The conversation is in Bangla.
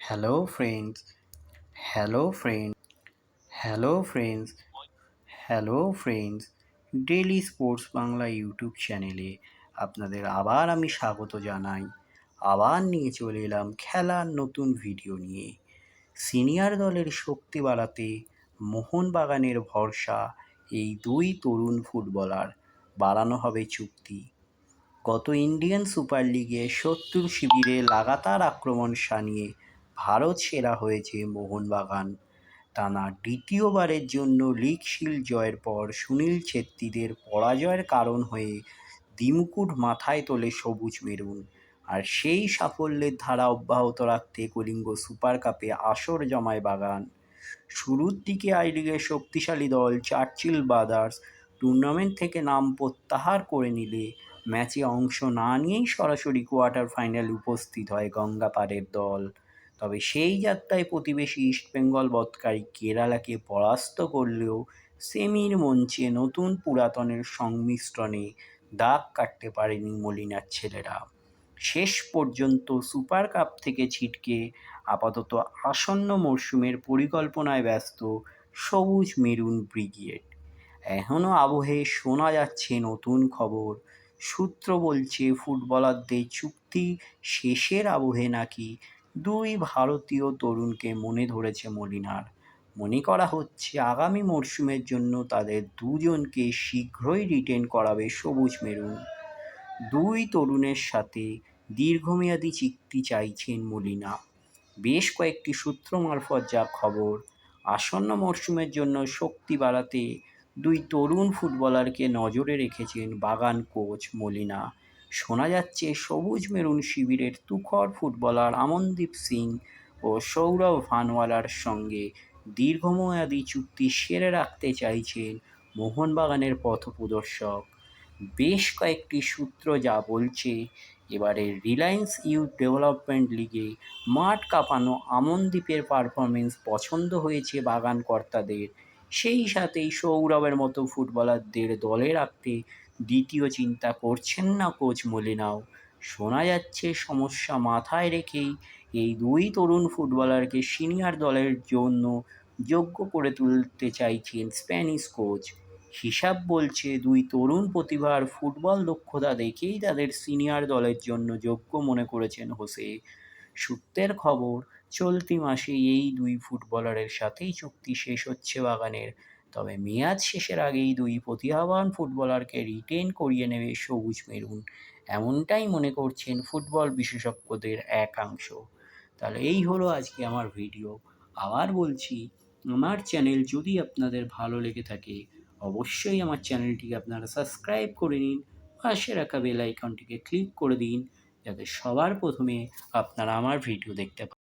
Hello friends, hello friend, hello friends, hello friends. Daily sports Bangla YouTube চ্যানেলে আপনাদের আবার আমি স্বাগত জানাই। আবার নিয়ে চলে এলাম খেলার নতুন ভিডিও নিয়ে। সিনিয়র দলের শক্তি বাড়াতে মোহনবাগানের ভরসা এই দুই তরুণ ফুটবলার, বাড়ানো হবে চুক্তি। গত ইন্ডিয়ান সুপার লিগে শত্রুর শিবিরে লাগাতার আক্রমণ শানিয়ে ভারত সেরা হয়েছে মোহনবাগান। টানা দ্বিতীয়বারের জন্য লিগ শিল্ড জয়ের পর সুনীল ছেত্রীদের পরাজয়ের কারণ হয়ে দ্বিমুকুট মাথায় তোলে সবুজ মেরুন। আর সেই সাফল্যের ধারা অব্যাহত রাখতে কলিঙ্গ সুপার কাপে আসর জমায় বাগান। শুরুর দিকে আই লিগের শক্তিশালী দল চার্চিল ব্রাদার্স টুর্নামেন্ট থেকে নাম প্রত্যাহার করে নিলে ম্যাচে অংশ না নিয়েই সরাসরি কোয়ার্টার ফাইনালে উপস্থিত হয় গঙ্গাপাড়ের দল। তবে সেই যাত্রায় প্রতিবেশী ইস্টবেঙ্গল বধকারী কেরালাকে পরাস্ত করলেও সেমির মঞ্চে নতুন পুরাতনের সংমিশ্রণে দাগ কাটতে পারেনি মলিনার ছেলেরা। শেষ পর্যন্ত সুপার কাপ থেকে ছিটকে আপাতত আসন্ন মরশুমের পরিকল্পনায় ব্যস্ত সবুজ মেরুন ব্রিগেড। এখনও আবহে শোনা যাচ্ছে নতুন খবর। সূত্র বলছে ফুটবলারদের চুক্তি শেষের আবহে নাকি দুই ভারতীয় তরুণকে মনে ধরেছে মলিনার। মনে করা হচ্ছে আগামী মরশুমের জন্য তাদের দুজনকে শীঘ্রই রিটেন করাবে সবুজ মেরুন। দুই তরুণের সাথে দীর্ঘমেয়াদী চুক্তি চাইছেন মলিনা। বেশ কয়েকটি সূত্র মারফত যা খবর, আসন্ন মরশুমের জন্য শক্তি বাড়াতে দুই তরুণ ফুটবলারকে নজরে রেখেছেন বাগান কোচ মলিনা। শোনা যাচ্ছে সবুজ মেরুন শিবিরের তুখর ফুটবলার আমনদীপ সিং ও সৌরভ ভানওয়ালার সঙ্গে দীর্ঘমেয়াদী চুক্তি সেরে রাখতে চাইছেন মোহনবাগানের পথপ্রদর্শক। বেশ কয়েকটি সূত্র যা বলছে, এবারের রিলায়েন্স ইউথ ডেভেলপমেন্ট লিগে মাঠ কাঁপানো আমনদীপের পারফরমেন্স পছন্দ হয়েছে বাগান কর্তাদের। সেই সাথেই সৌরভের মতো ফুটবলারদের দলে রাখতে দ্বিতীয় চিন্তা করছেন না কোচ মলিনাও। শোনা যাচ্ছে সমস্যা মাথায় রেখেই এই দুই তরুণ ফুটবলারকে সিনিয়র দলের জন্য যোগ্য করে তুলতে চাইছেন স্প্যানিশ কোচ। হিসাব বলছে দুই তরুণ প্রতিভার ফুটবল দক্ষতা দেখেই তাদের সিনিয়র দলের জন্য যোগ্য মনে করেছেন হোসে। সূত্রের খবর, চলতি মাসে এই দুই ফুটবলারের সাথেই চুক্তি শেষ হচ্ছে বাগানের। তবে মেয়াদ শেষের আগেই দুই প্রতিভাবান ফুটবলারকে রিটেন করিয়ে নেবে সবুজ মেরুন, এমনটাই মনে করছেন ফুটবল বিশেষজ্ঞদের একাংশ। তাহলে এই হলো আজকে আমার ভিডিও। আবার বলছি, আমার চ্যানেল যদি আপনাদের ভালো লেগে থাকে অবশ্যই আমার চ্যানেলটিকে আপনারা সাবস্ক্রাইব করে নিন, পাশে রাখা বেল আইকনটিকে ক্লিক করে দিন, যাতে সবার প্রথমে আপনারা আমার ভিডিও দেখতে পান।